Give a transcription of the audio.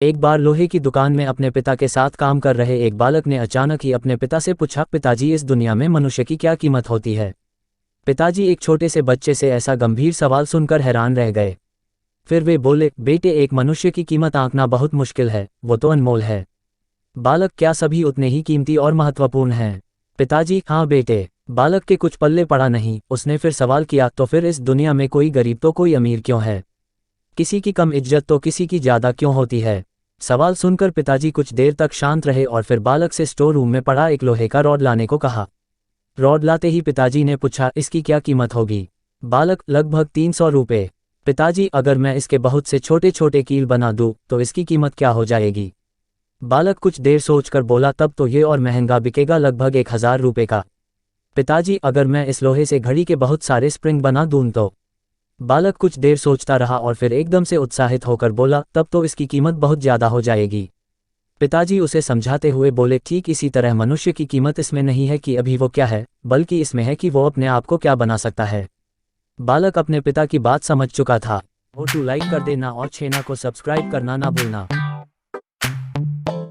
एक बार लोहे की दुकान में अपने पिता के साथ काम कर रहे एक बालक ने अचानक ही अपने पिता से पूछा, पिताजी इस दुनिया में मनुष्य की क्या कीमत होती है। पिताजी एक छोटे से बच्चे से ऐसा गंभीर सवाल सुनकर हैरान रह गए। फिर वे बोले, बेटे, एक मनुष्य की कीमत आंकना बहुत मुश्किल है, वो तो अनमोल है। बालक, क्या सभी उतने ही कीमती और महत्वपूर्ण हैं? पिताजी, हाँ बेटे। बालक के कुछ पल्ले पड़ा नहीं। उसने फिर सवाल किया, तो फिर इस दुनिया में कोई गरीब तो कोई अमीर क्यों है? किसी की कम इज्जत तो किसी की ज़्यादा क्यों होती है? सवाल सुनकर पिताजी कुछ देर तक शांत रहे और फिर बालक से स्टोर रूम में पड़ा एक लोहे का रॉड लाने को कहा। रॉड लाते ही पिताजी ने पूछा, इसकी क्या कीमत होगी? बालक, लगभग 300 रुपये। पिताजी, अगर मैं इसके बहुत से छोटे छोटे कील बना दूं तो इसकी कीमत क्या हो जाएगी? बालक कुछ देर सोचकर बोला, तब तो ये और महंगा बिकेगा, लगभग 1000 रुपये का। पिताजी, अगर मैं इस लोहे से घड़ी के बहुत सारे स्प्रिंग बना दूं तो? बालक कुछ देर सोचता रहा और फिर एकदम से उत्साहित होकर बोला, तब तो इसकी कीमत बहुत ज़्यादा हो जाएगी। पिताजी उसे समझाते हुए बोले, ठीक इसी तरह मनुष्य की कीमत इसमें नहीं है कि अभी वो क्या है, बल्कि इसमें है कि वो अपने आप को क्या बना सकता है। बालक अपने पिता की बात समझ चुका था। वो लाइक कर देना और छेना को सब्सक्राइब करना ना भूलना।